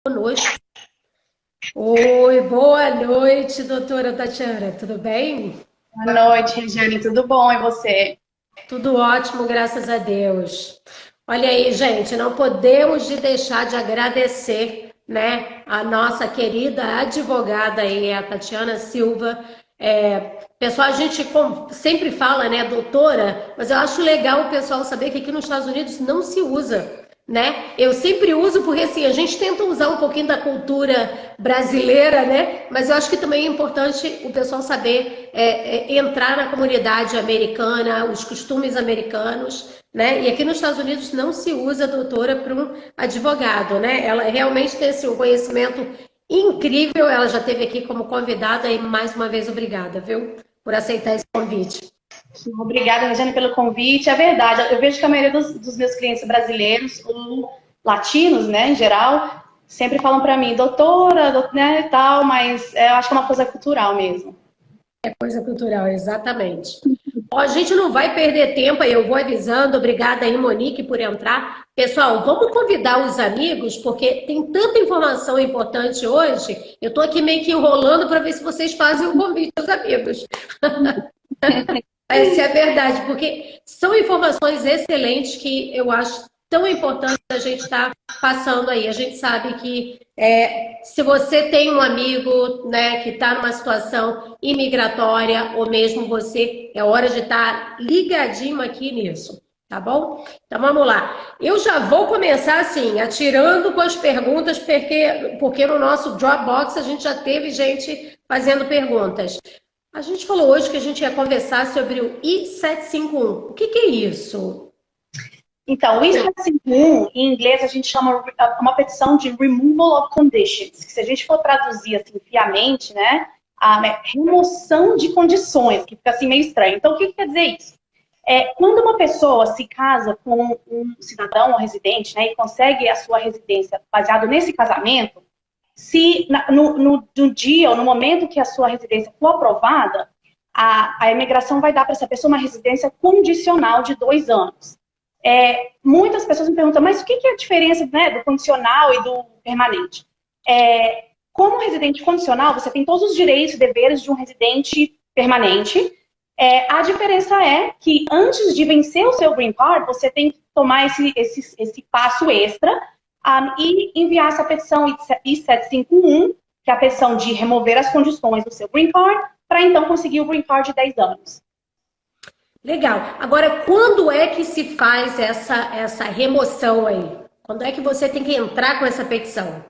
Boa noite. Oi, boa noite, doutora Tatiana. Tudo bem? Boa noite, Regiane, tudo bom? E você? Tudo ótimo, graças a Deus. Olha aí, gente, não podemos deixar de agradecer, né, a nossa querida advogada aí, a Tatiana Silva. Pessoal, a gente sempre fala, né, doutora, mas eu acho legal o pessoal saber que aqui nos Estados Unidos não se usa, né? Eu sempre uso porque assim, a gente tenta usar um pouquinho da cultura brasileira, né? Mas eu acho que também é importante o pessoal saber entrar na comunidade americana, os costumes americanos, né? E aqui nos Estados Unidos não se usa doutora para um advogado, né? Ela realmente tem assim, um conhecimento incrível, ela já esteve aqui como convidada e mais uma vez obrigada, viu? Por aceitar esse convite. Obrigada, Regiane, pelo convite. É verdade, eu vejo que a maioria dos meus clientes brasileiros, ou latinos, né, em geral, sempre falam para mim, doutora, né, tal, mas eu acho que é uma coisa cultural mesmo. É coisa cultural, exatamente. Ó, a gente não vai perder tempo aí, eu vou avisando. Obrigada aí, Monique, por entrar. Pessoal, vamos convidar os amigos, porque tem tanta informação importante hoje. Eu estou aqui meio que enrolando para ver se vocês fazem o convite aos amigos. Essa é a verdade, porque são informações excelentes que eu acho tão importante a gente estar passando aí. A gente sabe que se você tem um amigo, né, que está numa situação imigratória, ou mesmo você, é hora de estar ligadinho aqui nisso, tá bom? Então vamos lá. Eu já vou começar assim, atirando com as perguntas, porque no nosso Dropbox a gente já teve gente fazendo perguntas. A gente falou hoje que a gente ia conversar sobre o I-751. O que é isso? Então, o I-751, em inglês, a gente chama uma petição de removal of conditions, que se a gente for traduzir assim, friamente, né, remoção de condições, que fica assim meio estranho. Então, o que quer dizer isso? Quando uma pessoa se casa com um cidadão ou residente, né, e consegue a sua residência baseado nesse casamento, se no dia ou no momento que a sua residência for aprovada, a imigração vai dar para essa pessoa uma residência condicional de 2 anos. Muitas pessoas me perguntam, mas o que é a diferença, né, do condicional e do permanente? Como residente condicional, você tem todos os direitos e deveres de um residente permanente. A diferença é que antes de vencer o seu green card, você tem que tomar esse passo extra e enviar essa petição I-751, que é a petição de remover as condições do seu green card, para então conseguir o green card de 10 anos. Legal. Agora, quando é que se faz essa remoção aí? Quando é que você tem que entrar com essa petição?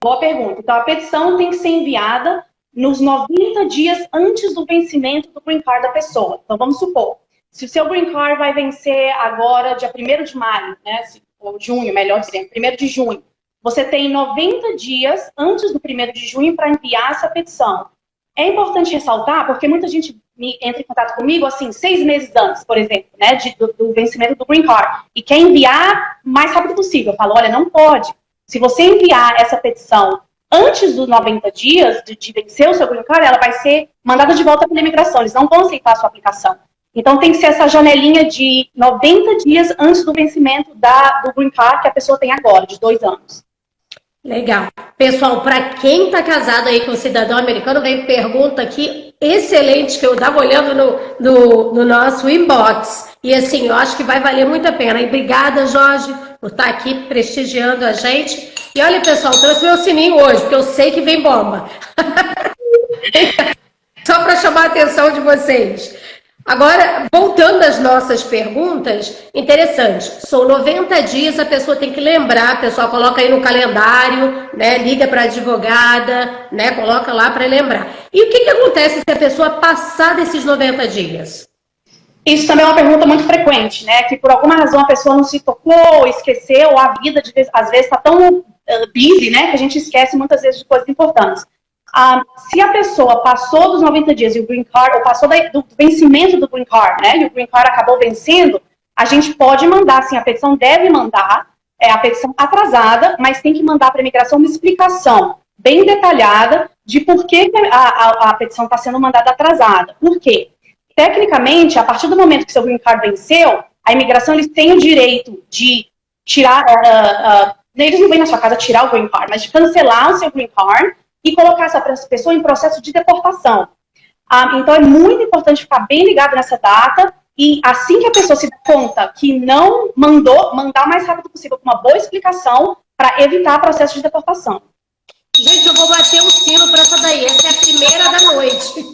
Boa pergunta. Então, a petição tem que ser enviada nos 90 dias antes do vencimento do green card da pessoa. Então, vamos supor, se o seu green card vai vencer agora, dia 1º de maio, né, ou junho, melhor dizendo, 1º de junho, você tem 90 dias antes do 1º de junho para enviar essa petição. É importante ressaltar, porque muita gente entra em contato comigo, assim, 6 meses antes, por exemplo, né, do vencimento do green card, e quer enviar o mais rápido possível. Eu falo, olha, não pode. Se você enviar essa petição antes dos 90 dias de vencer o seu green card, ela vai ser mandada de volta pela imigração. Eles não vão aceitar a sua aplicação. Então, tem que ser essa janelinha de 90 dias antes do vencimento do green card que a pessoa tem agora, de 2 anos. Legal. Pessoal, para quem está casado aí com um cidadão americano, vem pergunta aqui excelente, que eu estava olhando no nosso inbox. E assim, eu acho que vai valer muito a pena. E obrigada, Jorge, por estar aqui prestigiando a gente. E olha, pessoal, trouxe meu sininho hoje, porque eu sei que vem bomba. Só para chamar a atenção de vocês. Agora, voltando às nossas perguntas, interessante, são 90 dias, a pessoa tem que lembrar, a pessoa coloca aí no calendário, né, liga para a advogada, né, coloca lá para lembrar. E o que acontece se a pessoa passar desses 90 dias? Isso também é uma pergunta muito frequente, né, que por alguma razão a pessoa não se tocou, esqueceu, a vida às vezes está tão busy, né, que a gente esquece muitas vezes de coisas importantes. Se a pessoa passou dos 90 dias e o green card, ou passou do vencimento do green card, né, e o green card acabou vencendo, a gente pode mandar, sim, a petição deve mandar, a petição atrasada, mas tem que mandar para a imigração uma explicação bem detalhada de por que a petição está sendo mandada atrasada. Por quê? Tecnicamente, a partir do momento que seu green card venceu, a imigração eles têm o direito de tirar, eles não vêm na sua casa tirar o green card, mas de cancelar o seu green card e colocar essa pessoa em processo de deportação. Então, é muito importante ficar bem ligado nessa data e assim que a pessoa se dá conta que não mandar o mais rápido possível com uma boa explicação para evitar processo de deportação. Gente, eu vou bater o sino para essa daí. Essa é a primeira da noite.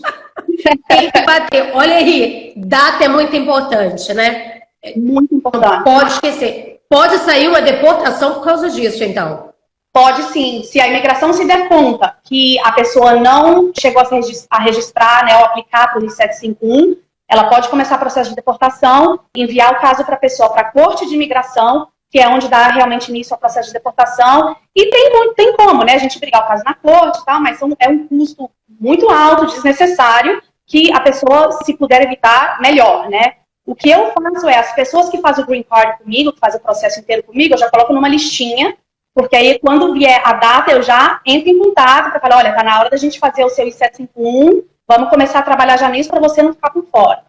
Tem que bater. Olha aí, data é muito importante, né? Muito importante. Pode esquecer. Pode sair uma deportação por causa disso, então? Pode sim. Se a imigração se der conta que a pessoa não chegou a registrar, né, ou aplicar para o I-751, ela pode começar o processo de deportação, enviar o caso para a pessoa para a Corte de Imigração, que é onde dá realmente início ao processo de deportação. E tem como, né, a gente brigar o caso na corte e tal, mas é um custo muito alto, desnecessário, que a pessoa, se puder evitar, melhor, né? O que eu faço é, as pessoas que fazem o green card comigo, que fazem o processo inteiro comigo, eu já coloco numa listinha, porque aí quando vier a data, eu já entro em contato para falar, olha, tá na hora da gente fazer o seu I-751, vamos começar a trabalhar já nisso para você não ficar por fora.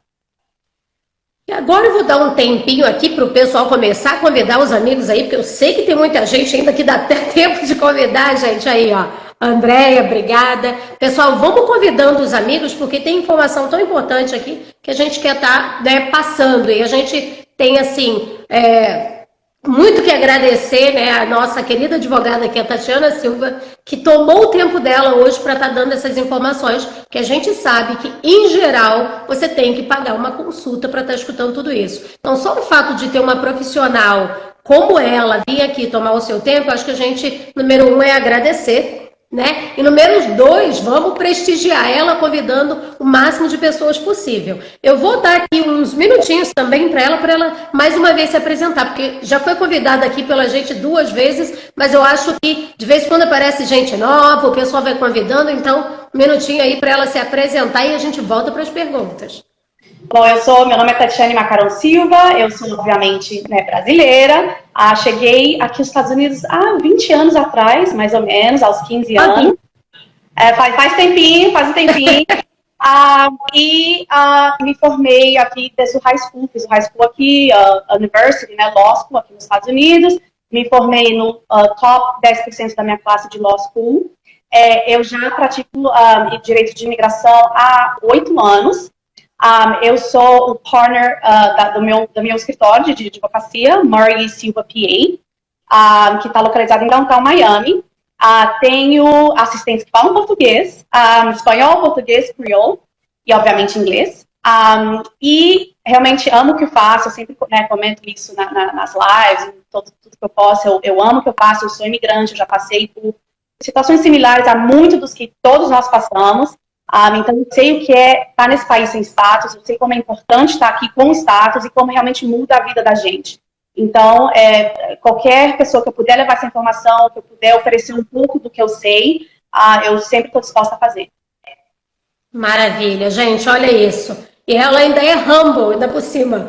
E agora eu vou dar um tempinho aqui para o pessoal começar a convidar os amigos aí, porque eu sei que tem muita gente ainda que dá até tempo de convidar, gente, aí, ó. Andréia, obrigada. Pessoal, vamos convidando os amigos, porque tem informação tão importante aqui que a gente quer estar, né, passando. E a gente tem, assim, muito que agradecer, né, a nossa querida advogada aqui, a Tatiana Silva, que tomou o tempo dela hoje para estar dando essas informações, que a gente sabe que, em geral, você tem que pagar uma consulta para estar escutando tudo isso. Então, só o fato de ter uma profissional como ela vir aqui tomar o seu tempo, eu acho que a gente, número 1, é agradecer, né? E número 2, vamos prestigiar ela convidando o máximo de pessoas possível. Eu vou dar aqui uns minutinhos também para ela mais uma vez se apresentar, porque já foi convidada aqui pela gente 2 vezes, mas eu acho que de vez em quando aparece gente nova, o pessoal vai convidando, então um minutinho aí para ela se apresentar e a gente volta para as perguntas. Bom, meu nome é Tatiane Macarão Silva, eu sou, obviamente, né, brasileira. Cheguei aqui nos Estados Unidos há 20 anos atrás, mais ou menos, aos 15 anos. Faz um tempinho. Me formei aqui desde o high school, fiz o high school aqui, university, né, law school aqui nos Estados Unidos. Me formei no top 10% da minha classe de law school. Eu já pratico direito de imigração há 8 anos. Eu sou o partner do meu escritório de advocacia, Murray Silva PA, que está localizado em Downtown Miami. Tenho assistentes que falam português, espanhol, português, crioulo e, obviamente, inglês. E realmente amo o que eu faço, eu sempre, né, comento isso nas lives, tudo que eu posso, eu amo o que eu faço, eu sou imigrante, eu já passei por situações similares a muitos dos que todos nós passamos. Então, eu sei o que é estar nesse país sem status, eu sei como é importante estar aqui com status e como realmente muda a vida da gente. Então, qualquer pessoa que eu puder levar essa informação, que eu puder oferecer um pouco do que eu sei, eu sempre estou disposta a fazer. Maravilha, gente, olha isso. E ela ainda é humble, ainda por cima.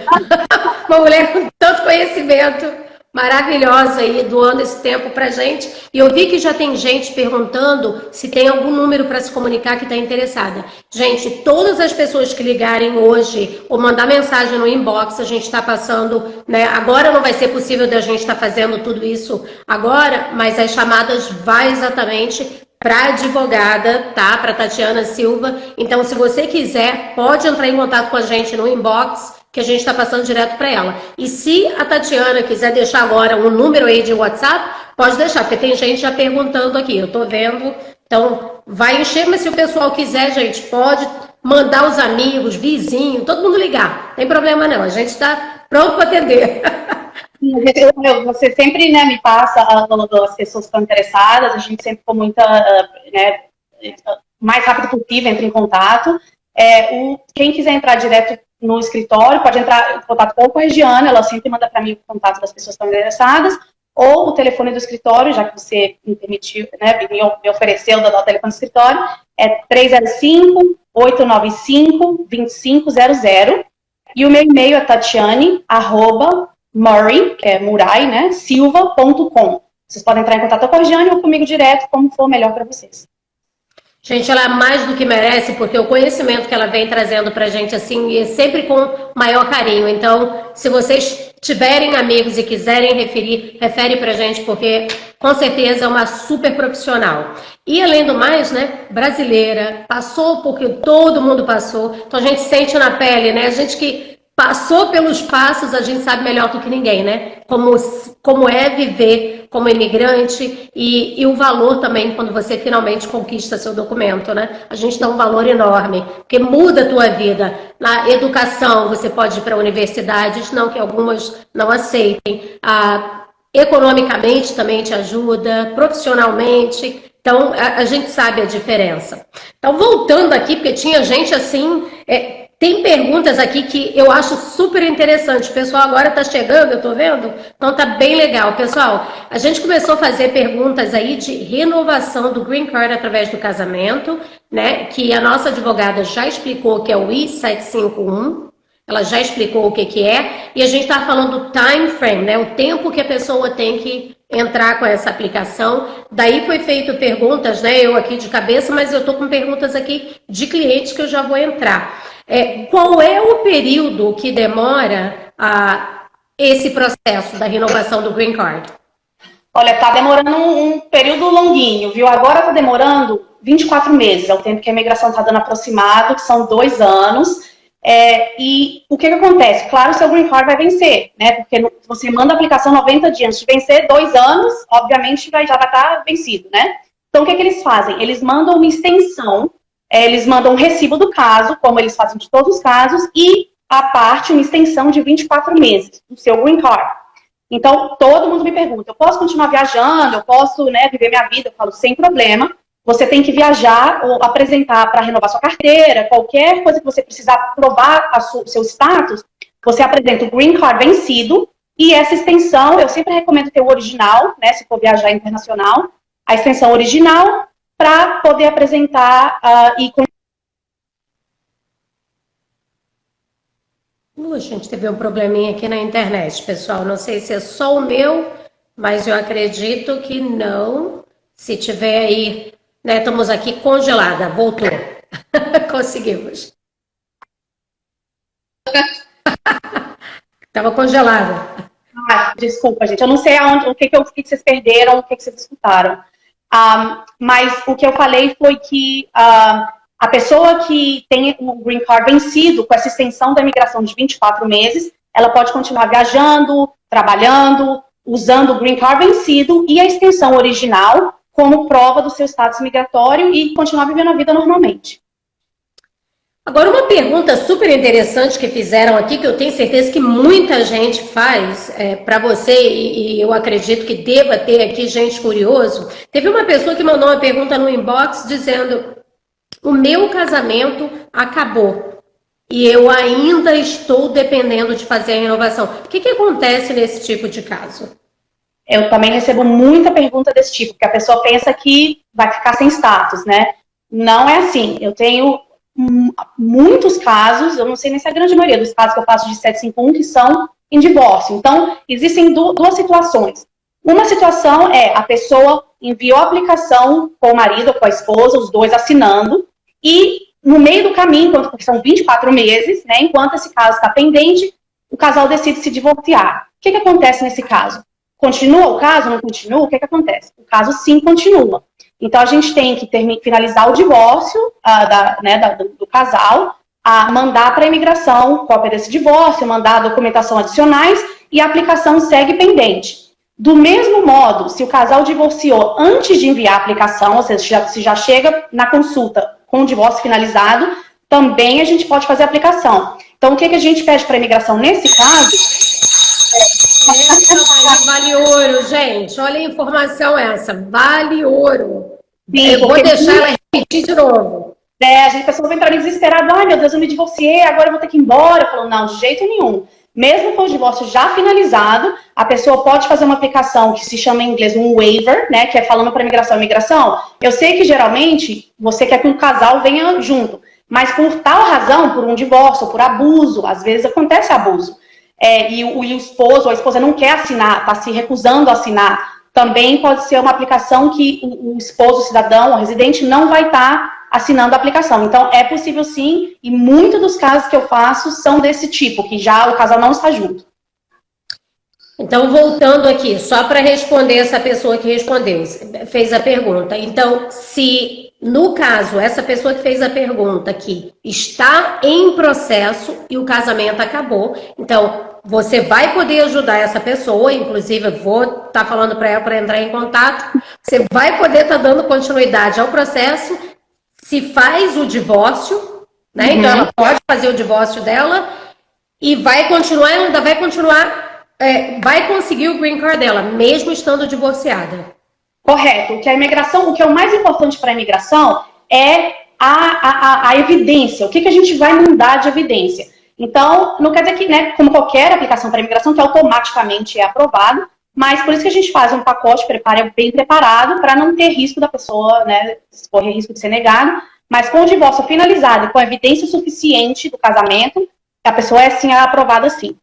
Uma mulher com tanto conhecimento. Maravilhosa aí, doando esse tempo pra gente. E eu vi que já tem gente perguntando se tem algum número para se comunicar que está interessada. Gente, todas as pessoas que ligarem hoje ou mandar mensagem no inbox, a gente está passando, né? Agora não vai ser possível da gente estar fazendo tudo isso agora, mas as chamadas vai exatamente para a advogada, tá? Para Tatiana Silva. Então, se você quiser, pode entrar em contato com a gente no inbox, que a gente está passando direto para ela. E se a Tatiana quiser deixar agora um número aí de WhatsApp, pode deixar, porque tem gente já perguntando aqui, eu estou vendo. Então, vai encher, mas se o pessoal quiser, gente, pode mandar os amigos, vizinhos, todo mundo ligar. Não tem problema não, a gente está pronto para atender. Você sempre, né, me passa as pessoas que estão interessadas, a gente sempre com muita, né, mais rápido possível entra em contato. Quem quiser entrar direto no escritório, pode entrar em contato com a Regiane, ela sempre manda para mim o contato das pessoas que estão interessadas, ou o telefone do escritório, já que você me permitiu, né, me ofereceu dar o telefone do escritório, é 305-895-2500, e o meu e-mail é tatiane@Murray, que é Murai, né, silva.com. Vocês podem entrar em contato com a Regiane ou comigo direto, como for melhor para vocês. Gente, ela é mais do que merece, porque o conhecimento que ela vem trazendo pra gente, assim, é sempre com maior carinho. Então, se vocês tiverem amigos e quiserem referir, refere pra gente, porque com certeza é uma super profissional. E além do mais, né, brasileira, passou porque todo mundo passou, então a gente sente na pele, né, a gente que passou pelos passos, a gente sabe melhor do que ninguém, né? Como é viver como imigrante e o valor também quando você finalmente conquista seu documento, né? A gente dá um valor enorme, porque muda a tua vida. Na educação, você pode ir para universidades, não que algumas não aceitem. Economicamente também te ajuda, profissionalmente. Então, a gente sabe a diferença. Então, voltando aqui, porque tinha gente assim... Tem perguntas aqui que eu acho super interessante. O pessoal agora está chegando, eu estou vendo? Então tá bem legal. Pessoal, a gente começou a fazer perguntas aí de renovação do Green Card através do casamento, né? Que a nossa advogada já explicou que é o I-751. Ela já explicou o que é. E a gente está falando do time frame, né? O tempo que a pessoa tem que entrar com essa aplicação. Daí foi feito perguntas, né? Eu aqui de cabeça, mas eu estou com perguntas aqui de clientes que eu já vou entrar. Qual é o período que demora esse processo da renovação do Green Card? Olha, tá demorando um período longuinho, viu? Agora tá demorando 24 meses, é o tempo que a imigração tá dando aproximado, que são 2 anos. E o que acontece? Claro, o seu Green Card vai vencer, né? Porque você manda a aplicação 90 dias antes de vencer, 2 anos, obviamente já vai estar vencido, né? Então, o que eles fazem? Eles mandam uma extensão, eles mandam um recibo do caso, como eles fazem de todos os casos, e a parte, uma extensão de 24 meses do seu Green Card. Então, todo mundo me pergunta, eu posso continuar viajando, eu posso, né, viver minha vida? Eu falo, sem problema. Você tem que viajar ou apresentar para renovar sua carteira, qualquer coisa que você precisar provar o seu status, você apresenta o Green Card vencido, e essa extensão, eu sempre recomendo ter o original, né, se for viajar internacional, a extensão original, para poder apresentar e... A gente teve um probleminha aqui na internet, pessoal. Não sei se é só o meu, mas eu acredito que não. Se tiver aí, né, estamos aqui congelada. Voltou. Conseguimos. Estava congelada. Desculpa, gente. Eu não sei o que vocês perderam, o que vocês escutaram. Mas o que eu falei foi que a pessoa que tem o Green Card vencido, com essa extensão da imigração de 24 meses, ela pode continuar viajando, trabalhando, usando o Green Card vencido e a extensão original como prova do seu status migratório e continuar vivendo a vida normalmente. Agora, uma pergunta super interessante que fizeram aqui, que eu tenho certeza que muita gente faz para você, e eu acredito que deva ter aqui gente curioso. Teve uma pessoa que mandou uma pergunta no inbox dizendo: o meu casamento acabou e eu ainda estou dependendo de fazer a renovação. O que acontece nesse tipo de caso? Eu também recebo muita pergunta desse tipo, porque a pessoa pensa que vai ficar sem status, né? Não é assim. Eu tenho muitos casos, eu não sei nem se é a grande maioria dos casos que eu faço de 751, que são em divórcio. Então, existem duas situações. Uma situação é a pessoa enviou a aplicação com o marido ou com a esposa, os dois assinando, e no meio do caminho, porque são 24 meses, né, enquanto esse caso está pendente, o casal decide se divorciar. O que acontece nesse caso? Continua o caso? Não continua? O que acontece? O caso sim continua. Então, a gente tem que finalizar o divórcio do casal, mandar para a imigração cópia desse divórcio, mandar a documentação adicionais e a aplicação segue pendente. Do mesmo modo, se o casal divorciou antes de enviar a aplicação, ou seja, se já chega na consulta com o divórcio finalizado, também a gente pode fazer a aplicação. Então, o que a gente pede para a imigração nesse caso? Vale ouro, gente. Olha a informação essa. Vale ouro. Sim, eu vou deixar ela repetir de novo. A pessoa vai entrar desesperada. Ai, meu Deus, eu me divorciei, agora eu vou ter que ir embora. Eu falo, não, de jeito nenhum. Mesmo com o divórcio já finalizado, a pessoa pode fazer uma aplicação que se chama em inglês um waiver, né, que é falando para imigração. Eu sei que geralmente você quer que um casal venha junto, mas por tal razão, por um divórcio, por abuso, às vezes acontece abuso. E o esposo ou a esposa não quer assinar, está se recusando a assinar também pode ser uma aplicação que o esposo, o cidadão, o residente não vai estar assinando a aplicação. Então, é possível sim, e muitos dos casos que eu faço são desse tipo, que já o casal não está junto. Então, voltando aqui, só para responder essa pessoa que respondeu, fez a pergunta. Então, se, no caso, essa pessoa que fez a pergunta aqui está em processo e o casamento acabou, então, você vai poder ajudar essa pessoa, inclusive, eu vou estar falando para ela para entrar em contato, você vai poder estar dando continuidade ao processo, se faz o divórcio, né? Então, ela pode fazer o divórcio dela e vai continuar, ela ainda vai continuar... vai conseguir o green card dela, mesmo estando divorciada. Correto. Que a imigração, o que é o mais importante para a imigração é a evidência. O que a gente vai mandar de evidência? Então, não quer dizer que, né, como qualquer aplicação para a imigração, que automaticamente é aprovado, mas por isso que a gente faz um pacote bem preparado para não ter risco da pessoa, né, correr risco de ser negado, mas com o divórcio finalizado e com evidência suficiente do casamento, a pessoa é sim aprovada sim.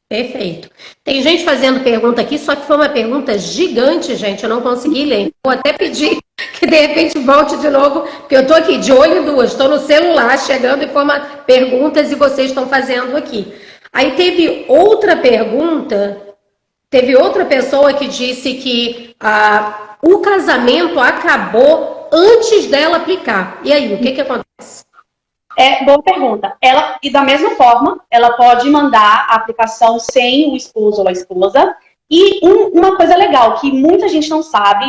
Perfeito. Tem gente fazendo pergunta aqui, só que foi uma pergunta gigante, gente. Eu não consegui ler. Vou até pedir que de repente volte de novo, porque eu estou aqui de olho em duas, estou no celular chegando em perguntas e vocês estão fazendo aqui. Aí teve outra pergunta, teve outra pessoa que disse que o casamento acabou antes dela aplicar. E aí, o que acontece? Boa pergunta. E da mesma forma, ela pode mandar a aplicação sem o esposo ou a esposa. E uma coisa legal, que muita gente não sabe.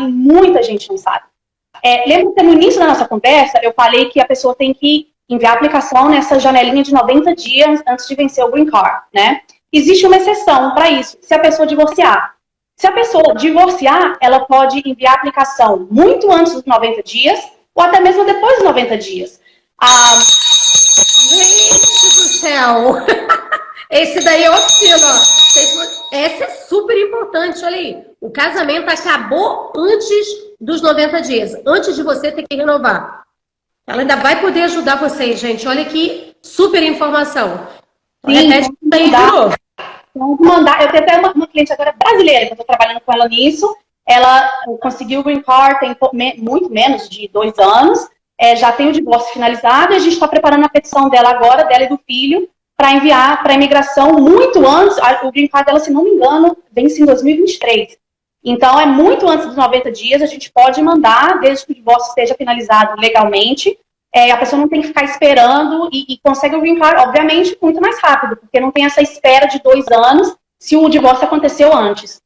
Lembra que no início da nossa conversa, eu falei que a pessoa tem que enviar a aplicação nessa janelinha de 90 dias antes de vencer o Green Card, né? Existe uma exceção para isso, se a pessoa divorciar. Se a pessoa divorciar, ela pode enviar a aplicação muito antes dos 90 dias, ou até mesmo depois dos 90 dias. Gente do céu! Esse daí é oficina, ó. Essa é super importante, olha aí. O casamento acabou antes dos 90 dias, antes de você ter que renovar. Ela ainda vai poder ajudar vocês, gente. Olha que super informação. Sim, eu tenho até uma cliente agora brasileira, que eu estou trabalhando com ela nisso. Ela conseguiu o Green Card tem muito menos de 2 anos. Já tem o divórcio finalizado e a gente está preparando a petição dela agora, dela e do filho, para enviar para a imigração muito antes. O Green Card dela, se não me engano, vence em 2023. Então, é muito antes dos 90 dias, a gente pode mandar, desde que o divórcio esteja finalizado legalmente. A pessoa não tem que ficar esperando e consegue o Green Card, obviamente, muito mais rápido, porque não tem essa espera de 2 anos se o divórcio aconteceu antes.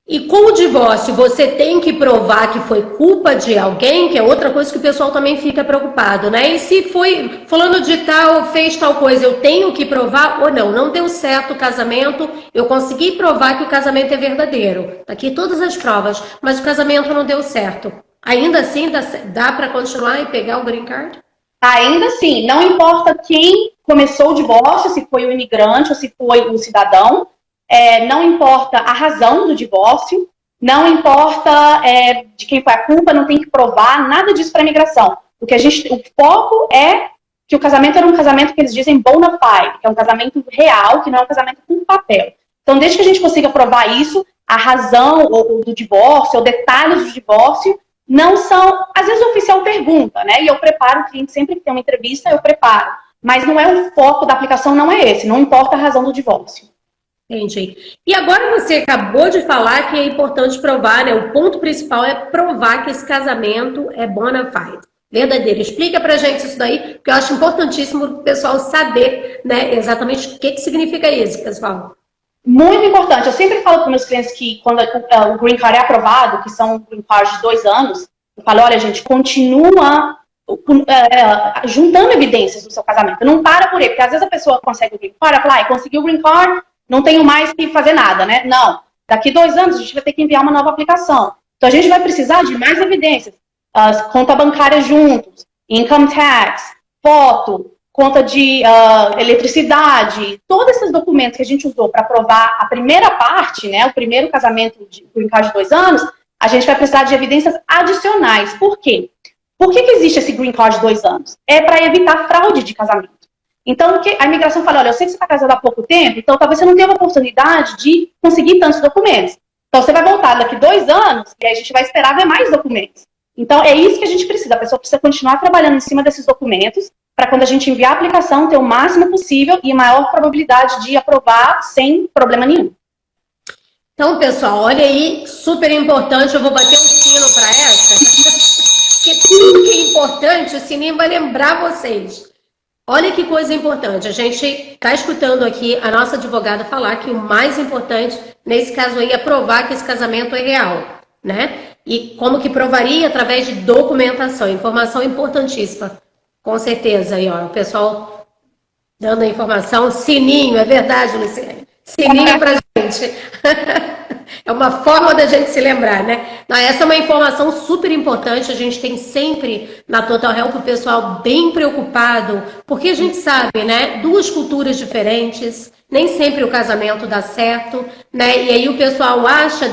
E com o divórcio, você tem que provar que foi culpa de alguém, que é outra coisa que o pessoal também fica preocupado, né? E se foi fulano de tal, fez tal coisa, eu tenho que provar ou não? Não deu certo o casamento, eu consegui provar que o casamento é verdadeiro. Aqui todas as provas, mas o casamento não deu certo. Ainda assim, dá para continuar e pegar o Green Card? Ainda assim, não importa quem começou o divórcio, se foi o imigrante ou se foi o cidadão, não importa a razão do divórcio, não importa de quem foi a culpa, não tem que provar nada disso para a imigração. O foco é que o casamento era um casamento que eles dizem bona fide, que é um casamento real, que não é um casamento com papel. Então, desde que a gente consiga provar isso, a razão do divórcio, ou detalhes do divórcio, não são... Às vezes o oficial pergunta, né? E eu preparo o cliente, sempre que tem uma entrevista, eu preparo. Mas não é o foco da aplicação, não é esse. Não importa a razão do divórcio. Entendi. E agora você acabou de falar que é importante provar, né? O ponto principal é provar que esse casamento é bona fide, verdadeiro. Explica pra gente isso daí, porque eu acho importantíssimo o pessoal saber, né, exatamente o que significa isso, pessoal. Muito importante. Eu sempre falo para meus clientes que quando o Green Card é aprovado, que são Green Cards de 2 anos, eu falo, olha, gente, continua juntando evidências do seu casamento. Não para por aí, porque às vezes a pessoa consegue o Green Card, ela fala, conseguiu o Green Card, não tenho mais que fazer nada, né? Não. Daqui 2 anos a gente vai ter que enviar uma nova aplicação. Então a gente vai precisar de mais evidências. Conta bancária juntos, income tax, foto, conta de eletricidade, todos esses documentos que a gente usou para provar a primeira parte, né? O primeiro casamento de Green Card de 2 anos, a gente vai precisar de evidências adicionais. Por quê? Por que existe esse Green Card de 2 anos? É para evitar fraude de casamento. Então, a imigração fala, olha, eu sei que você está casado há pouco tempo, então talvez você não tenha uma oportunidade de conseguir tantos documentos. Então, você vai voltar daqui 2 anos e aí a gente vai esperar ver mais documentos. Então, é isso que a gente precisa. A pessoa precisa continuar trabalhando em cima desses documentos para quando a gente enviar a aplicação ter o máximo possível e maior probabilidade de aprovar sem problema nenhum. Então, pessoal, olha aí, super importante, eu vou bater um sino para essa, porque tudo que é importante, o sininho vai lembrar vocês. Olha que coisa importante, a gente está escutando aqui a nossa advogada falar que o mais importante, nesse caso aí, é provar que esse casamento é real, né? E como que provaria? Através de documentação, informação importantíssima, com certeza, aí ó, o pessoal dando a informação, sininho, é verdade, Luciane, sininho pra gente. É uma forma da gente se lembrar, né? Não, essa é uma informação super importante, a gente tem sempre na Total Help o pessoal bem preocupado, porque a gente sabe, né? 2 culturas diferentes, nem sempre o casamento dá certo, né? E aí o pessoal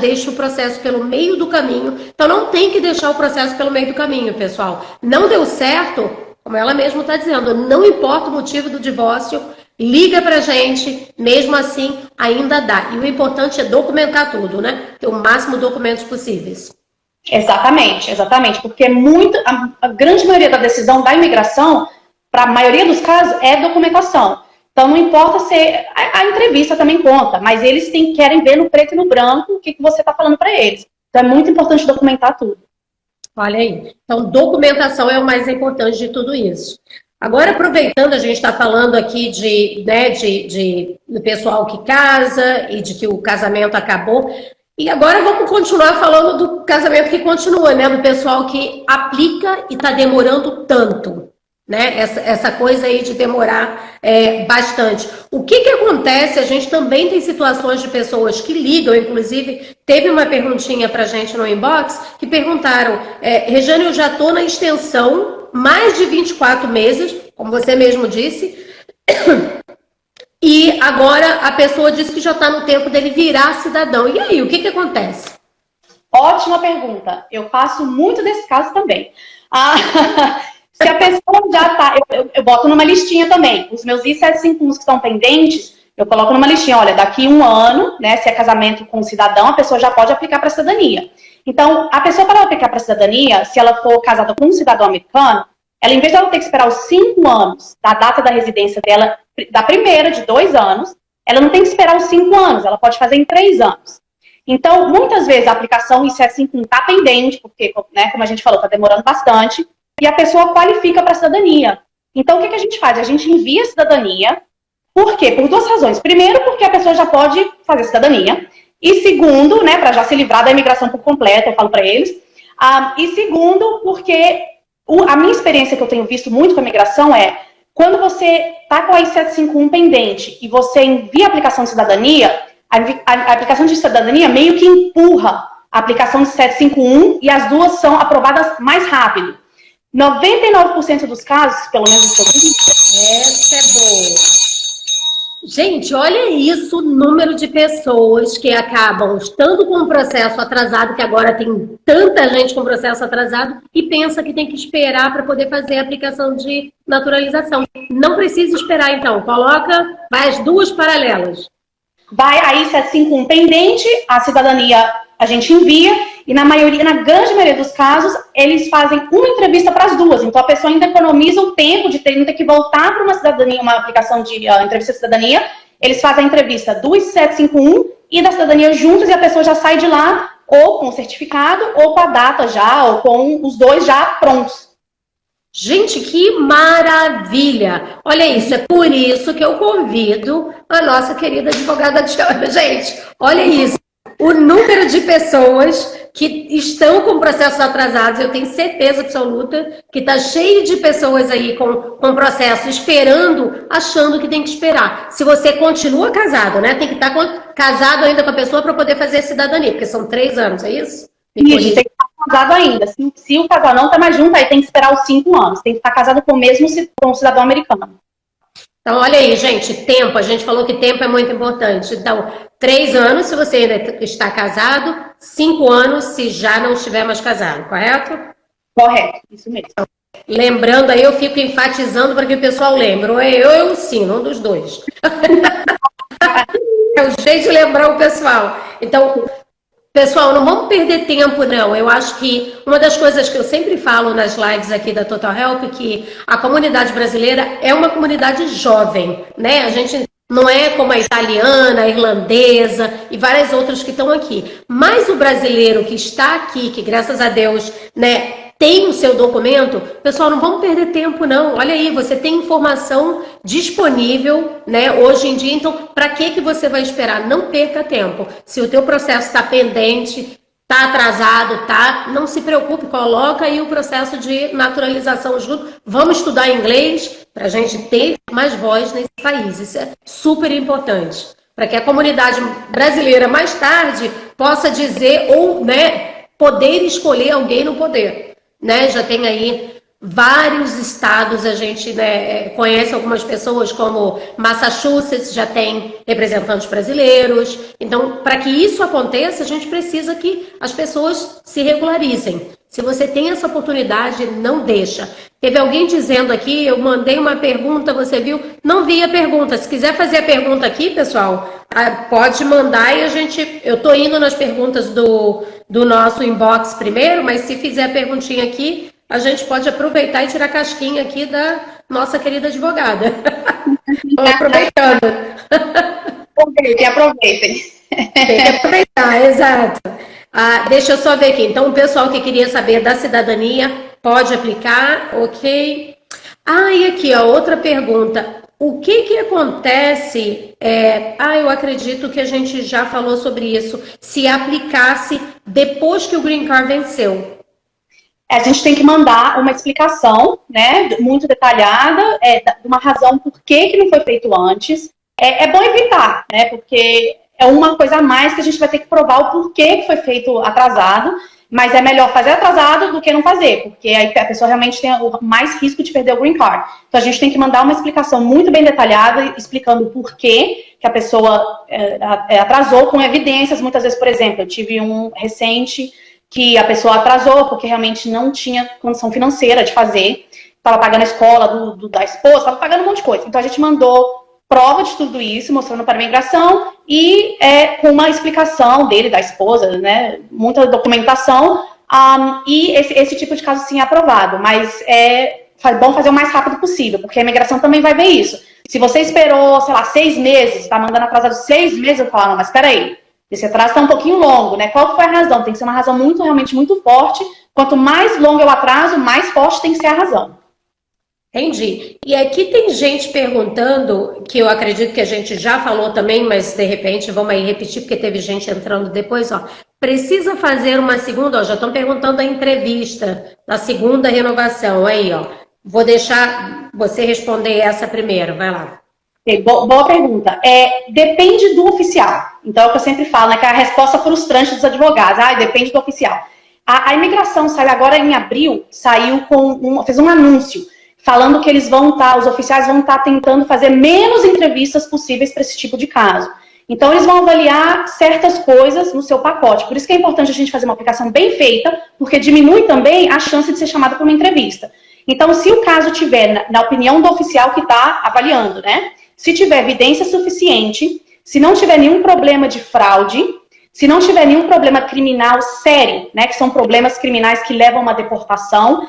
deixa o processo pelo meio do caminho, então não tem que deixar o processo pelo meio do caminho, pessoal. Não deu certo, como ela mesma está dizendo, não importa o motivo do divórcio, liga pra gente, mesmo assim ainda dá. E o importante é documentar tudo, né? Ter o máximo de documentos possíveis. Exatamente, porque a grande maioria da decisão da imigração, para a maioria dos casos, é documentação. Então não importa se a entrevista também conta, mas eles querem ver no preto e no branco o que você está falando para eles. Então é muito importante documentar tudo. Olha aí. Então documentação é o mais importante de tudo isso. Agora, aproveitando, a gente está falando aqui do pessoal que casa e de que o casamento acabou. E agora vamos continuar falando do casamento que continua, né? Do pessoal que aplica e está demorando tanto, né? Essa coisa aí de demorar bastante. O que acontece? A gente também tem situações de pessoas que ligam, inclusive, teve uma perguntinha para a gente no inbox, que perguntaram, Rejane, eu já estou na extensão, mais de 24 meses, como você mesmo disse, e agora a pessoa disse que já está no tempo dele virar cidadão. E aí, o que acontece? Ótima pergunta. Eu faço muito desse caso também. Se a pessoa já está... Eu boto numa listinha também. Os meus I-751 que estão pendentes, eu coloco numa listinha. Olha, daqui 1 ano, né, se é casamento com um cidadão, a pessoa já pode aplicar para a cidadania. Então, a pessoa, para aplicar para a cidadania, se ela for casada com um cidadão americano, ela, em vez de ela ter que esperar os 5 anos da data da residência dela, da primeira, de 2 anos, ela não tem que esperar os 5 anos, ela pode fazer em 3 anos. Então, muitas vezes a aplicação I-751 está pendente, porque, né, como a gente falou, está demorando bastante, e a pessoa qualifica para a cidadania. Então, o que a gente faz? A gente envia a cidadania. Por quê? Por 2 razões. Primeiro, porque a pessoa já pode fazer cidadania. E segundo, né, para já se livrar da imigração por completo, eu falo para eles. E segundo, porque a minha experiência que eu tenho visto muito com a imigração é, quando você está com a I-751 pendente e você envia a aplicação de cidadania, a aplicação de cidadania meio que empurra a aplicação de 751 e as duas são aprovadas mais rápido. 99% dos casos, pelo menos que eu vi. Essa é boa. Gente, olha isso, o número de pessoas que acabam estando com um processo atrasado, que agora tem tanta gente com processo atrasado, e pensa que tem que esperar para poder fazer a aplicação de naturalização. Não precisa esperar, então. Vai as 2 paralelas. Vai aí 751 pendente, a cidadania a gente envia, e na grande maioria dos casos, eles fazem uma entrevista para as 2. Então a pessoa ainda economiza o tempo de ter que voltar para uma cidadania, uma aplicação de entrevista de cidadania. Eles fazem a entrevista do 751 e da cidadania juntos, e a pessoa já sai de lá ou com o certificado, ou com a data já, ou com os 2 já prontos. Gente, que maravilha! Olha isso, é por isso que eu convido a nossa querida advogada Tiana. Gente, olha isso. O número de pessoas que estão com processos atrasados, eu tenho certeza absoluta que está cheio de pessoas aí com processo esperando, achando que tem que esperar. Se você continua casado, né? Tem que estar casado ainda com a pessoa para poder fazer cidadania, porque são 3 anos, é isso? Isso, tem que estar casado ainda. Se o casal não está mais junto, aí tem que esperar os 5 anos. Tem que estar casado com o cidadão americano. Então, olha aí, gente, tempo. A gente falou que tempo é muito importante. Então, 3 anos se você ainda está casado, 5 anos se já não estiver mais casado, correto? Correto, isso mesmo. Lembrando aí, eu fico enfatizando para que o pessoal lembre. Ou eu ensino, um dos 2. É o jeito de lembrar o pessoal. Então, Pessoal, não vamos perder tempo, não. Eu acho que uma das coisas que eu sempre falo nas lives aqui da Total Help é que a comunidade brasileira é uma comunidade jovem, né? A gente não é como a italiana, a irlandesa e várias outras que estão aqui. Mas o brasileiro que está aqui, que graças a Deus, né, tem o seu documento, pessoal, não vamos perder tempo, não. Olha aí, você tem informação disponível, né, hoje em dia, então, para que você vai esperar? Não perca tempo. Se o teu processo está pendente, está atrasado, tá? Não se preocupe, coloca aí o processo de naturalização junto. Vamos estudar inglês para a gente ter mais voz nesse país. Isso é super importante. Para que a comunidade brasileira mais tarde possa dizer ou, né, poder escolher alguém no poder. Né, já tem aí vários estados, a gente, né, conhece algumas pessoas como Massachusetts, já tem representantes brasileiros. Então, para que isso aconteça, a gente precisa que as pessoas se regularizem. Se você tem essa oportunidade, não deixa. Teve alguém dizendo aqui, eu mandei uma pergunta, você viu? Não vi a pergunta. Se quiser fazer a pergunta aqui, pessoal, pode mandar e eu tô indo nas perguntas do nosso inbox primeiro, mas se fizer a perguntinha aqui, a gente pode aproveitar e tirar a casquinha aqui da nossa querida advogada. Vamos aproveitando. Aproveitem. Tem que aproveitar, exato. Deixa eu só ver aqui. Então, o pessoal que queria saber da cidadania pode aplicar, ok? E aqui, ó, outra pergunta. O que acontece? Eu acredito que a gente já falou sobre isso. Se aplicasse depois que o Green Card venceu. A gente tem que mandar uma explicação, né, muito detalhada, de uma razão por que não foi feito antes. É bom evitar, né, porque é uma coisa a mais que a gente vai ter que provar o porquê que foi feito atrasado, mas é melhor fazer atrasado do que não fazer, porque aí a pessoa realmente tem o mais risco de perder o Green Card. Então a gente tem que mandar uma explicação muito bem detalhada, explicando o porquê que a pessoa atrasou, com evidências. Muitas vezes, por exemplo, eu tive um recente que a pessoa atrasou porque realmente não tinha condição financeira de fazer, estava pagando a escola da esposa, estava pagando um monte de coisa. Então a gente mandou prova de tudo isso, mostrando para a imigração e com uma explicação dele, da esposa, né, muita documentação, e esse tipo de caso sim é aprovado, mas é bom fazer o mais rápido possível, porque a imigração também vai ver isso. Se você esperou, sei lá, 6 meses, está mandando atrasado 6 meses, eu falo, não, mas espera aí, esse atraso está um pouquinho longo, né? Qual foi a razão? Tem que ser uma razão realmente muito forte. Quanto mais longo é o atraso, mais forte tem que ser a razão. Entendi. E aqui tem gente perguntando, que eu acredito que a gente já falou também, mas de repente vamos aí repetir, porque teve gente entrando depois, ó. Precisa fazer uma segunda, ó, já estão perguntando a entrevista, da segunda renovação, aí, ó. Vou deixar você responder essa primeiro, vai lá. Boa pergunta. Depende do oficial. Então, é o que eu sempre falo, né, que é a resposta frustrante dos advogados. Depende do oficial. A imigração saiu agora em abril, fez um anúncio falando que os oficiais vão estar tentando fazer menos entrevistas possíveis para esse tipo de caso. Então, eles vão avaliar certas coisas no seu pacote. Por isso que é importante a gente fazer uma aplicação bem feita, porque diminui também a chance de ser chamado para uma entrevista. Então, se o caso tiver, na opinião do oficial que está avaliando, né? Se tiver evidência suficiente, se não tiver nenhum problema de fraude, se não tiver nenhum problema criminal sério, né? Que são problemas criminais que levam a uma deportação,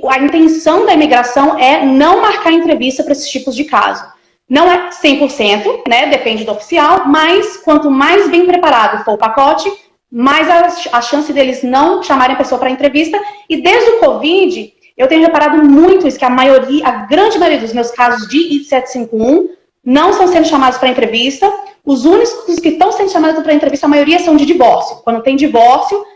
a intenção da imigração é não marcar entrevista para esses tipos de caso. Não é 100%, né? Depende do oficial, mas quanto mais bem preparado for o pacote, mais a chance deles não chamarem a pessoa para entrevista. E desde o Covid, eu tenho reparado muito isso, que a grande maioria dos meus casos de I-751 não estão sendo chamados para entrevista. Os únicos que estão sendo chamados para entrevista, a maioria são de divórcio. Quando tem divórcio,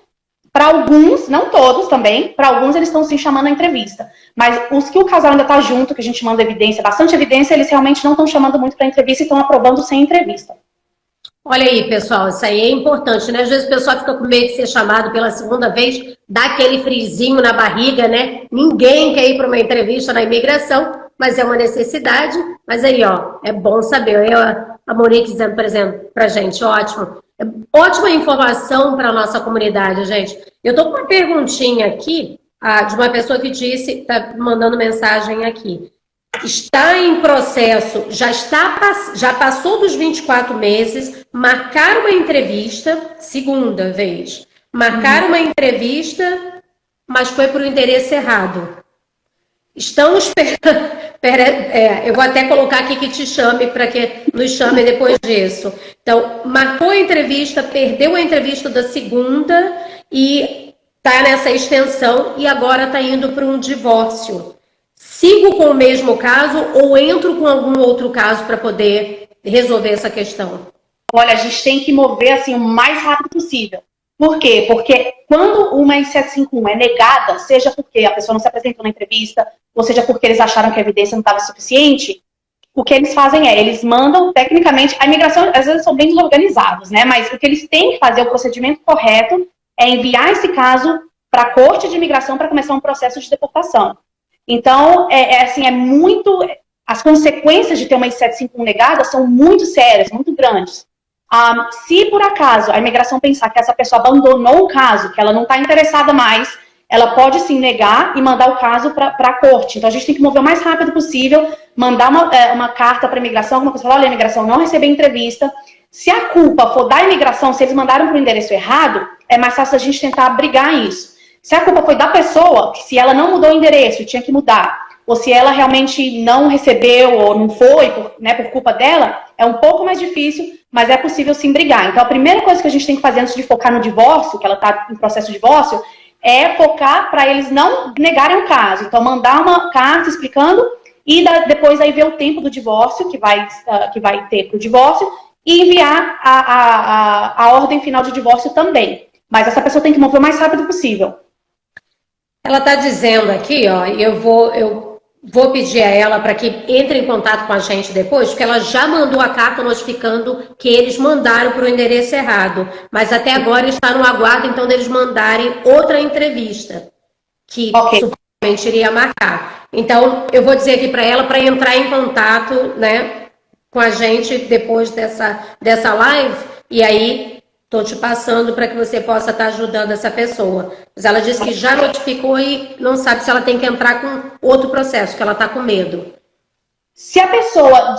para alguns, não todos também, para alguns eles estão sim chamando a entrevista. Mas os que o casal ainda está junto, que a gente manda evidência, bastante evidência, eles realmente não estão chamando muito para entrevista e estão aprovando sem entrevista. Olha aí, pessoal, isso aí é importante, né? Às vezes o pessoal fica com medo de ser chamado pela segunda vez, dá aquele frizinho na barriga, né? Ninguém quer ir para uma entrevista na imigração, mas é uma necessidade. Mas aí, ó, é bom saber. A Monique dizendo, por exemplo, pra gente, ótimo. Ótima informação para a nossa comunidade, gente. Eu tô com uma perguntinha aqui, de uma pessoa que disse, tá mandando mensagem aqui. está em processo, já passou dos 24 meses, marcaram uma entrevista, segunda vez, marcaram uma entrevista, mas foi para o endereço errado. Estão esperando, eu vou até colocar aqui que te chame, para que nos chame depois disso. Então, marcou a entrevista, perdeu a entrevista da segunda e está nessa extensão e agora está indo para um divórcio. Sigo com o mesmo caso ou entro com algum outro caso para poder resolver essa questão? Olha, a gente tem que mover assim o mais rápido possível. Por quê? Porque quando uma I-751 é negada, seja porque a pessoa não se apresentou na entrevista, ou seja porque eles acharam que a evidência não estava suficiente, o que eles fazem é, eles mandam, tecnicamente, a imigração, às vezes, são bem desorganizados, né? Mas o que eles têm que fazer, o procedimento correto, é enviar esse caso para a Corte de Imigração para começar um processo de deportação. Então, as consequências de ter uma I-751 negada são muito sérias, muito grandes. Se por acaso a imigração pensar que essa pessoa abandonou o caso, que ela não está interessada mais, ela pode sim negar e mandar o caso para a corte. Então a gente tem que mover o mais rápido possível, mandar uma carta para a imigração, alguma coisa, falar, olha, a imigração não recebeu entrevista. Se a culpa for da imigração, se eles mandaram para o endereço errado, é mais fácil a gente tentar abrigar isso. Se a culpa foi da pessoa, se ela não mudou o endereço, tinha que mudar, ou se ela realmente não recebeu ou não foi, por culpa dela, é um pouco mais difícil, mas é possível sim brigar. Então, a primeira coisa que a gente tem que fazer antes de focar no divórcio, que ela está em processo de divórcio, é focar para eles não negarem o caso. Então, mandar uma carta explicando e depois aí ver o tempo do divórcio, que vai ter para o divórcio, e enviar a ordem final de divórcio também. Mas essa pessoa tem que mover o mais rápido possível. Ela está dizendo aqui, ó, eu vou pedir a ela para que entre em contato com a gente depois, porque ela já mandou a carta notificando que eles mandaram para o endereço errado, mas até agora está no aguardo, então, deles mandarem outra entrevista, que supostamente iria marcar. Então, eu vou dizer aqui para ela para entrar em contato, né, com a gente depois dessa live, e aí estou te passando para que você possa estar ajudando essa pessoa. Mas ela disse que já notificou e não sabe se ela tem que entrar com outro processo, que ela está com medo. Se a pessoa,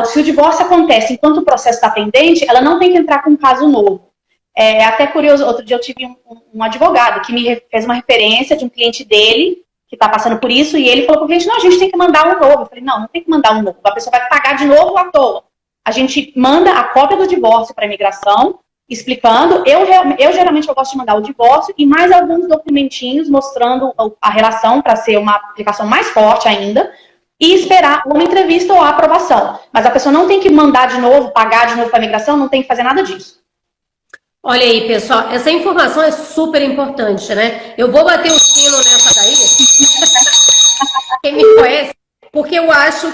se o divórcio acontece enquanto o processo está pendente, ela não tem que entrar com um caso novo. É até curioso, outro dia eu tive um advogado que me fez uma referência de um cliente dele, que está passando por isso, e ele falou para o cliente, não, a gente tem que mandar um novo. Eu falei, não tem que mandar um novo, a pessoa vai pagar de novo à toa. A gente manda a cópia do divórcio para a imigração, explicando, eu geralmente gosto de mandar o divórcio e mais alguns documentinhos mostrando a relação para ser uma aplicação mais forte ainda e esperar uma entrevista ou a aprovação. Mas a pessoa não tem que mandar de novo, pagar de novo para a imigração, não tem que fazer nada disso. Olha aí, pessoal, essa informação é super importante, né? Eu vou bater o sino nessa daí, quem me conhece, porque eu acho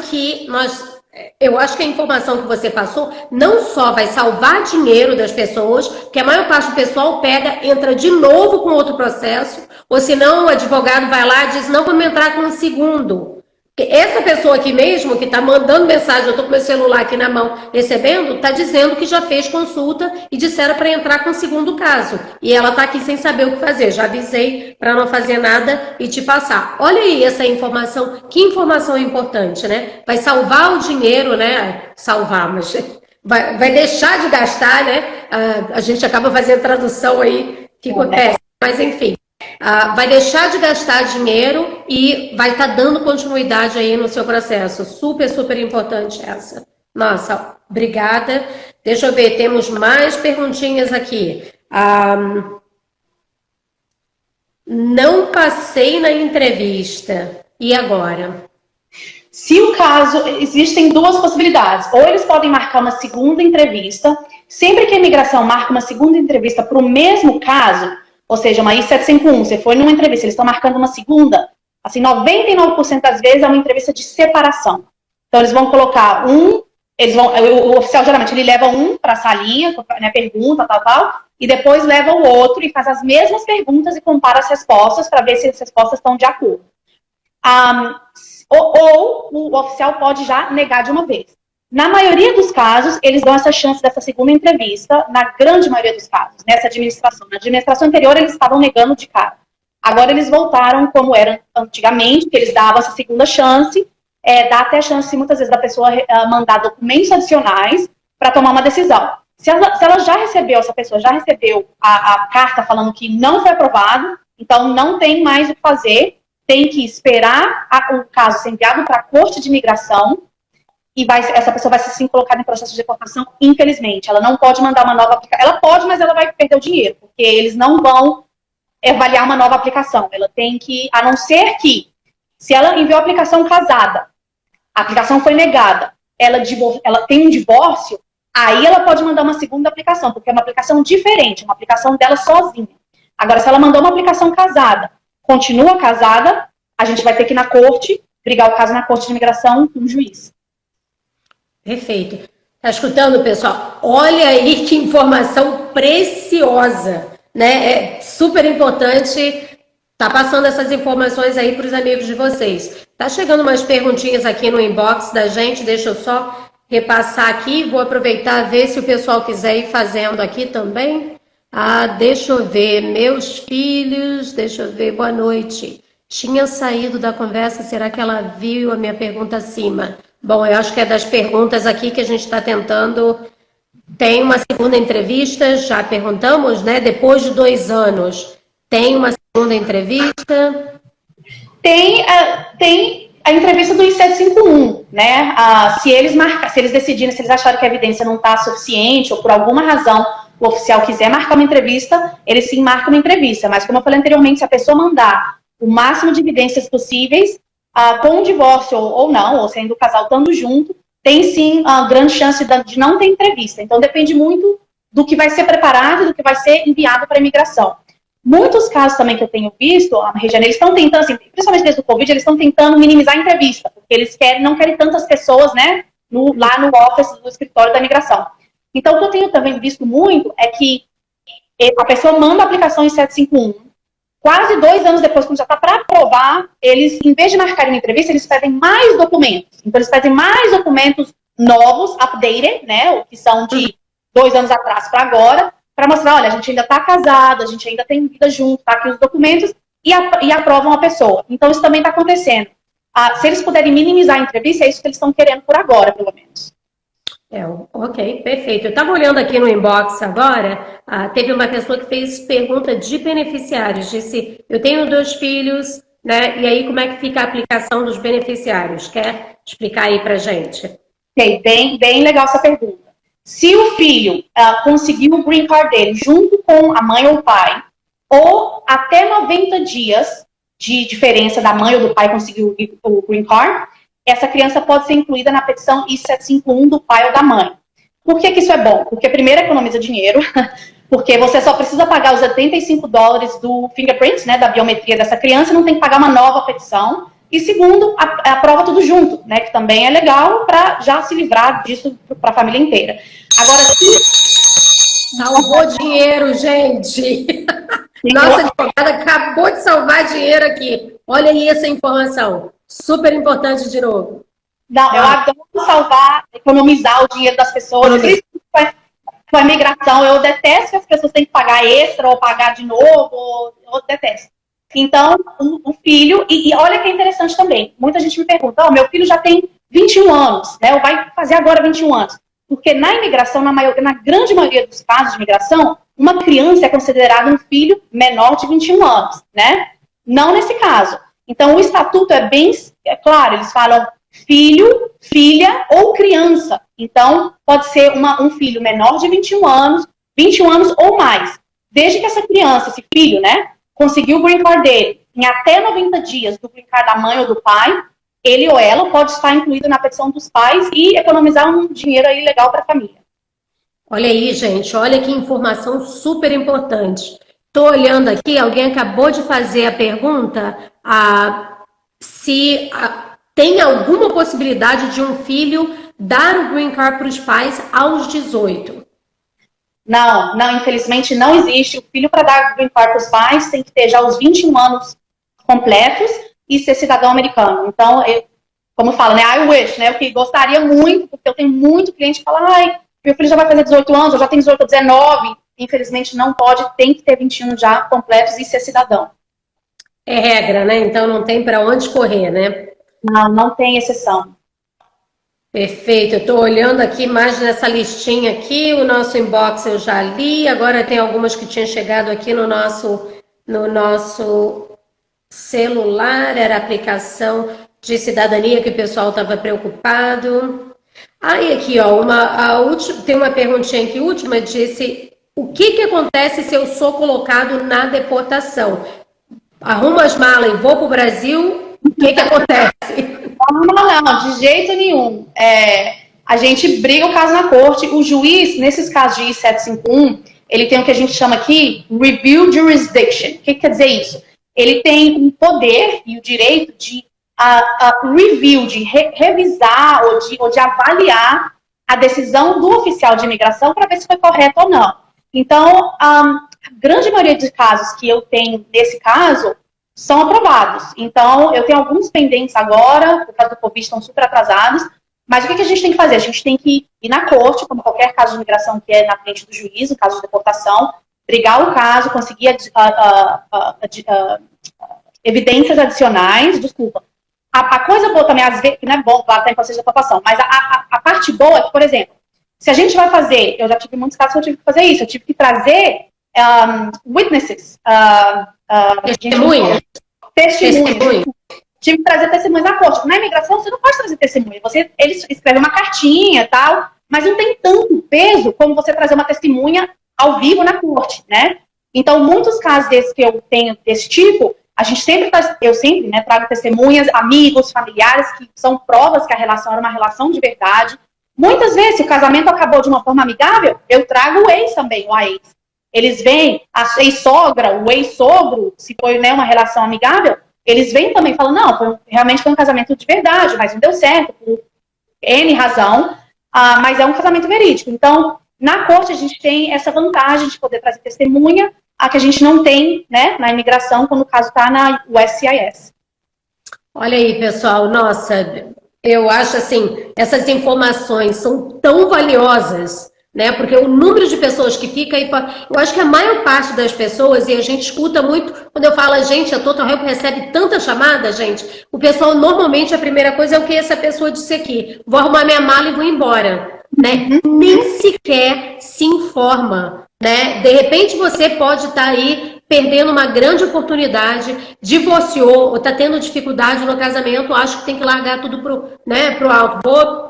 que a informação que você passou não só vai salvar dinheiro das pessoas, porque a maior parte do pessoal entra de novo com outro processo, ou senão o advogado vai lá e diz, não, vamos entrar com um segundo. Essa pessoa aqui mesmo, que está mandando mensagem, eu estou com meu celular aqui na mão, recebendo, está dizendo que já fez consulta e disseram para entrar com o segundo caso. E ela está aqui sem saber o que fazer. Já avisei para não fazer nada e te passar. Olha aí essa informação, que informação importante, né? Vai salvar o dinheiro, né? Salvar, mas vai deixar de gastar, né? A gente acaba fazendo tradução aí, que acontece, mas enfim. Vai deixar de gastar dinheiro e vai estar dando continuidade aí no seu processo. Super, super importante essa. Nossa, obrigada. Deixa eu ver, temos mais perguntinhas aqui. Não passei na entrevista. E agora? Se o caso, existem duas possibilidades. Ou eles podem marcar uma segunda entrevista. Sempre que a imigração marca uma segunda entrevista para o mesmo caso, ou seja, uma I-751, você foi numa entrevista, eles estão marcando uma segunda, assim, 99% das vezes é uma entrevista de separação. Então, eles vão colocar o oficial, geralmente, ele leva um para a salinha, né, pergunta, tal, e depois leva o outro e faz as mesmas perguntas e compara as respostas para ver se as respostas estão de acordo. Ou o oficial pode já negar de uma vez. Na maioria dos casos, eles dão essa chance dessa segunda entrevista, na grande maioria dos casos, nessa administração. Na administração anterior, eles estavam negando de cara. Agora, eles voltaram como era antigamente, que eles davam essa segunda chance, dá até chance, muitas vezes, da pessoa mandar documentos adicionais para tomar uma decisão. Se ela já recebeu, essa pessoa já recebeu a carta falando que não foi aprovado, então não tem mais o que fazer, tem que esperar o caso ser enviado para a Corte de Imigração, e essa pessoa vai ser sim colocada em processo de deportação, infelizmente. Ela não pode mandar uma nova aplicação. Ela pode, mas ela vai perder o dinheiro, porque eles não vão avaliar uma nova aplicação. Ela tem que, a não ser que, se ela enviou a aplicação casada, a aplicação foi negada, ela tem um divórcio, aí ela pode mandar uma segunda aplicação, porque é uma aplicação diferente, uma aplicação dela sozinha. Agora, se ela mandou uma aplicação casada, continua casada, a gente vai ter que ir na corte, brigar o caso na Corte de Imigração com o juiz. Perfeito. Tá escutando, pessoal? Olha aí que informação preciosa, né? É super importante tá passando essas informações aí para os amigos de vocês. Tá chegando umas perguntinhas aqui no inbox da gente, deixa eu só repassar aqui, vou aproveitar ver se o pessoal quiser ir fazendo aqui também. Deixa eu ver, meus filhos, deixa eu ver, boa noite. Tinha saído da conversa, será que ela viu a minha pergunta acima? Bom, eu acho que é das perguntas aqui que a gente está tentando. Tem uma segunda entrevista, já perguntamos, né? Depois de 2 anos, tem uma segunda entrevista? Tem a entrevista do I-751, né? Se eles decidirem, se eles acharem que a evidência não está suficiente ou por alguma razão o oficial quiser marcar uma entrevista, eles sim marcam uma entrevista. Mas como eu falei anteriormente, se a pessoa mandar o máximo de evidências possíveis, com o divórcio ou não, ou sendo o casal estando junto, tem sim a grande chance de não ter entrevista. Então depende muito do que vai ser preparado, do que vai ser enviado para a imigração. Muitos casos também que eu tenho visto, a região, eles estão tentando, assim, principalmente desde o Covid, eles estão tentando minimizar a entrevista, porque eles não querem tantas pessoas, né, lá no office do escritório da imigração. Então, o que eu tenho também visto muito é que a pessoa manda a aplicação em 751, quase 2 anos depois, quando já está para aprovar, eles, em vez de marcarem uma entrevista, eles pedem mais documentos. Então, eles pedem mais documentos novos, updated, né, o que são de 2 anos atrás para agora, para mostrar, olha, a gente ainda está casado, a gente ainda tem vida junto, tá aqui os documentos, e aprovam a pessoa. Então, isso também está acontecendo. Se eles puderem minimizar a entrevista, é isso que eles estão querendo por agora, pelo menos. Ok, perfeito. Eu estava olhando aqui no inbox agora, teve uma pessoa que fez pergunta de beneficiários, disse, eu tenho 2 filhos, né, e aí como é que fica a aplicação dos beneficiários? Quer explicar aí pra gente? Bem legal essa pergunta. Se o filho conseguiu o green card dele junto com a mãe ou o pai, ou até 90 dias de diferença da mãe ou do pai conseguir o green card, essa criança pode ser incluída na petição I-751 do pai ou da mãe. Por que isso é bom? Porque primeiro economiza dinheiro, porque você só precisa pagar os $85 do fingerprint, né, da biometria dessa criança, não tem que pagar uma nova petição. E segundo, aprova tudo junto, né, que também é legal para já se livrar disso para a família inteira. Agora, salvou dinheiro, gente! Nossa advogada acabou de salvar dinheiro aqui. Olha aí essa informação. Super importante de novo. Não, eu adoro economizar o dinheiro das pessoas. Com a imigração, eu detesto que as pessoas têm que pagar extra ou pagar de novo. Eu detesto. Então, o filho... E olha que é interessante também. Muita gente me pergunta, meu filho já tem 21 anos, né? Ou vai fazer agora 21 anos. Porque na imigração, na grande maioria dos casos de imigração, uma criança é considerada um filho menor de 21 anos, né? Não nesse caso. Então, o estatuto é bem claro, eles falam filho, filha ou criança. Então, pode ser um filho menor de 21 anos ou mais. Desde que essa criança, esse filho, né, conseguiu o green card dele em até 90 dias do green card da mãe ou do pai, ele ou ela pode estar incluído na petição dos pais e economizar um dinheiro aí legal para a família. Olha aí, gente, olha que informação super importante. Estou olhando aqui, alguém acabou de fazer a pergunta se tem alguma possibilidade de um filho dar o green card para os pais aos 18. Não, infelizmente não existe. O filho para dar o green card para os pais tem que ter já os 21 anos completos e ser cidadão americano. Então, como eu falo, né, I wish, né, eu que gostaria muito, porque eu tenho muito cliente que fala, meu filho já vai fazer 18 anos, eu já tenho 18 ou 19, infelizmente não pode, tem que ter 21 já completos e ser cidadão. É regra, né? Então não tem para onde correr, né? Não, não tem exceção. Perfeito, eu estou olhando aqui mais nessa listinha aqui, o nosso inbox eu já li, agora tem algumas que tinham chegado aqui no nosso celular, era a aplicação de cidadania que o pessoal estava preocupado. Aí aqui, ó, tem uma perguntinha aqui, última, disse, o que acontece se eu sou colocado na deportação? Arrumo as malas e vou para o Brasil, o que acontece? Não, de jeito nenhum. A gente briga o caso na corte. O juiz, nesses casos de I-751, ele tem o que a gente chama aqui review jurisdiction. O que quer dizer isso? Ele tem o poder e o direito de review, de revisar ou de avaliar a decisão do oficial de imigração para ver se foi correto ou não. Então, a grande maioria dos casos que eu tenho nesse caso são aprovados. Então, eu tenho alguns pendentes agora, por causa do Covid, estão super atrasados. Mas o que a gente tem que fazer? A gente tem que ir na corte, como qualquer caso de imigração que é na frente do juiz, no caso de deportação, brigar o caso, conseguir evidências adicionais, desculpa. A coisa boa também, às vezes, que não é bom, claro, tem processo de deportação, mas a parte boa é que, por exemplo, se a gente vai fazer, eu já tive muitos casos que eu tive que fazer isso, eu tive que trazer witnesses, testemunhas. Tive que trazer testemunhas na corte. Na imigração, você não pode trazer testemunha. Eles escrevem uma cartinha e tal, mas não tem tanto peso como você trazer uma testemunha ao vivo na corte, né? Então, muitos casos desses que eu tenho desse tipo, eu sempre trago testemunhas, amigos, familiares, que são provas que a relação era uma relação de verdade. Muitas vezes, se o casamento acabou de uma forma amigável, eu trago o ex também, o ex. Eles vêm, a ex-sogra, o ex-sogro, se foi uma relação amigável, eles vêm também e falam, não, realmente foi um casamento de verdade, mas não deu certo, por N razão, mas é um casamento verídico. Então, na corte, a gente tem essa vantagem de poder trazer testemunha, a que a gente não tem, né, na imigração, quando o caso está na USCIS. Olha aí, pessoal, nossa, eu acho assim, essas informações são tão valiosas, né? Porque o número de pessoas que fica aí, eu acho que a maior parte das pessoas, e a gente escuta muito, quando eu falo, gente, a Total Help recebe tanta chamada, gente, o pessoal normalmente a primeira coisa é o que essa pessoa disse aqui, vou arrumar minha mala e vou embora, né? Nem sequer se informa, né? De repente você pode estar aí perdendo uma grande oportunidade, divorciou ou está tendo dificuldade no casamento, acho que tem que largar tudo pro alto. Vou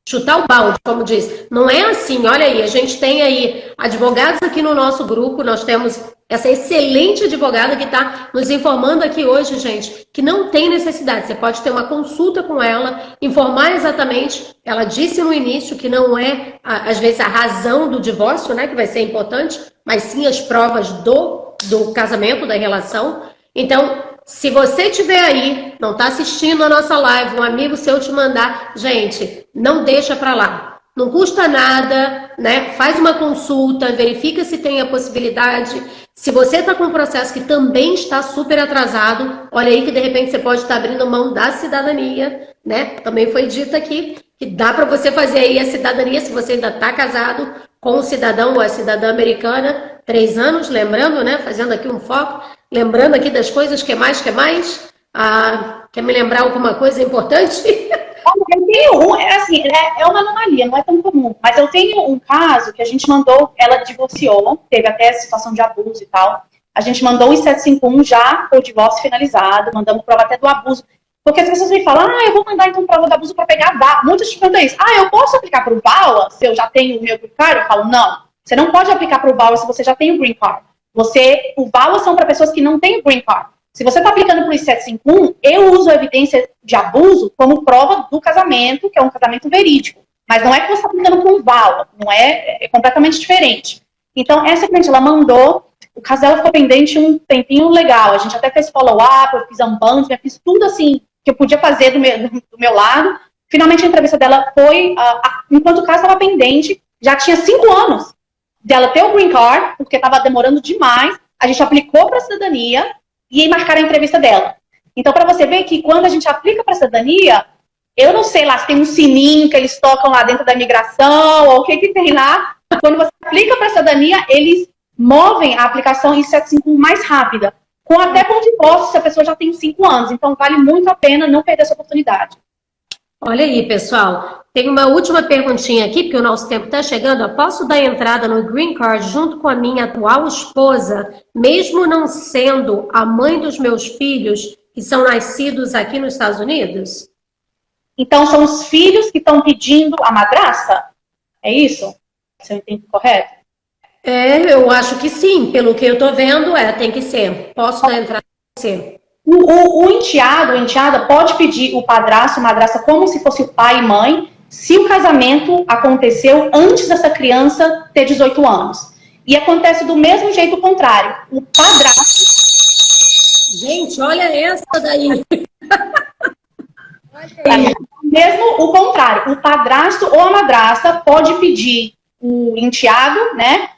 chutar o balde, como diz. Não é assim, olha aí, a gente tem aí advogados aqui no nosso grupo, nós temos essa excelente advogada que está nos informando aqui hoje, gente, que não tem necessidade. Você pode ter uma consulta com ela, informar exatamente. Ela disse no início que não é, às vezes, a razão do divórcio, né, que vai ser importante, mas sim as provas do casamento, da relação. Então, se você estiver aí, não está assistindo a nossa live, um amigo seu te mandar, gente, não deixa para lá. Não custa nada, né? Faz uma consulta, verifica se tem a possibilidade. Se você está com um processo que também está super atrasado, olha aí que de repente você pode estar abrindo mão da cidadania, né? Também foi dito aqui que dá para você fazer aí a cidadania se você ainda está casado com o cidadão ou a cidadã americana, 3 anos, lembrando, né? Fazendo aqui um foco, lembrando aqui das coisas, que mais? Quer me lembrar alguma coisa importante? Eu tenho é uma anomalia, não é tão comum, mas eu tenho um caso que a gente mandou, ela divorciou, teve até situação de abuso e tal, a gente mandou o I-751 já com o divórcio finalizado, mandamos prova até do abuso, porque as pessoas me falam, eu vou mandar então prova do abuso para pegar a VAWA, muitos te perguntam isso, eu posso aplicar para o VAWA se eu já tenho o meu green card? Eu falo, não, você não pode aplicar para o VAWA se você já tem o green card, o VAWA são para pessoas que não têm o green card. Se você está aplicando para o I-751, eu uso a evidência de abuso como prova do casamento, que é um casamento verídico. Mas não é que você está aplicando para um VAWA, não é completamente diferente. Então, essa cliente, ela mandou, o caso dela ficou pendente um tempinho legal. A gente até fez follow-up, eu fiz unbound, eu fiz tudo assim que eu podia fazer do meu lado. Finalmente, a entrevista dela foi, enquanto o caso estava pendente, já tinha 5 anos dela ter o green card, porque estava demorando demais. A gente aplicou para a cidadania, e aí marcaram a entrevista dela. Então, para você ver que quando a gente aplica para a cidadania, eu não sei lá se tem um sininho que eles tocam lá dentro da imigração, ou o que tem lá. Quando você aplica para a cidadania, eles movem a aplicação I-751 mais rápida. até com divórcio, se a pessoa já tem 5 anos. Então, vale muito a pena não perder essa oportunidade. Olha aí, pessoal. Tem uma última perguntinha aqui, porque o nosso tempo está chegando. Eu posso dar entrada no Green Card junto com a minha atual esposa, mesmo não sendo a mãe dos meus filhos, que são nascidos aqui nos Estados Unidos? Então, são os filhos que estão pedindo a madrasta? É isso? Se eu entendo correto? Eu acho que sim. Pelo que eu estou vendo, tem que ser. Posso dar entrada com você. O enteado, a enteada pode pedir o padrasto, a madrasta, como se fosse o pai e mãe, se o casamento aconteceu antes dessa criança ter 18 anos. E acontece do mesmo jeito o contrário. O padrasto... Gente, olha essa daí. Mesmo o contrário. O padrasto ou a madrasta pode pedir o enteado, né?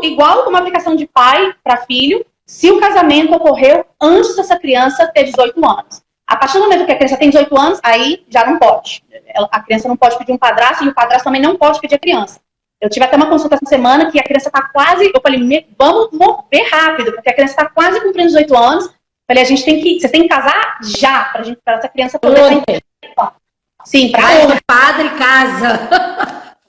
Igual uma aplicação de pai para filho, se o casamento ocorreu antes dessa criança ter 18 anos. A partir do momento que a criança tem 18 anos, aí já não pode. A criança não pode pedir um padrasto e o padrasto também não pode pedir a criança. Eu tive até uma consulta essa semana que a criança está quase... Eu falei, vamos mover rápido, porque a criança está quase cumprindo 18 anos. Falei, vocês têm que casar já, para essa criança poder... Sim, para ontem. O padre casa.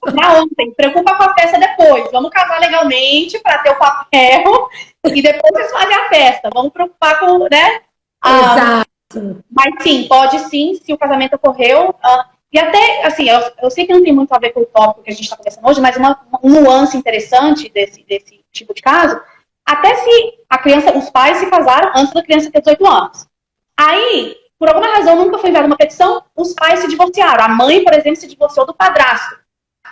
Para ontem. Preocupa com a festa depois. Vamos casar legalmente para ter o papel e depois vocês fazem a festa. Vamos preocupar com, né? Exato. Mas sim, pode sim, se o casamento ocorreu. E até, assim, eu sei que não tem muito a ver com o tópico que a gente está conversando hoje, mas uma nuance interessante desse tipo de caso, até se os pais se casaram antes da criança ter 18 anos. Aí, por alguma razão, nunca foi enviada uma petição, os pais se divorciaram. A mãe, por exemplo, se divorciou do padrasto.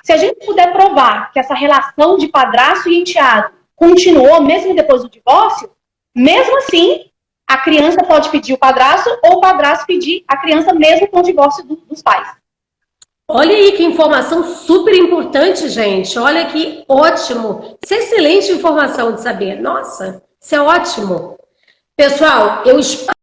Se a gente puder provar que essa relação de padrasto e enteado continuou mesmo depois do divórcio, mesmo assim, a criança pode pedir o padrasto ou o padrasto pedir a criança mesmo com o divórcio dos pais. Olha aí que informação super importante, gente. Olha que ótimo. Isso é excelente informação de saber. Nossa, isso é ótimo. Pessoal, eu espero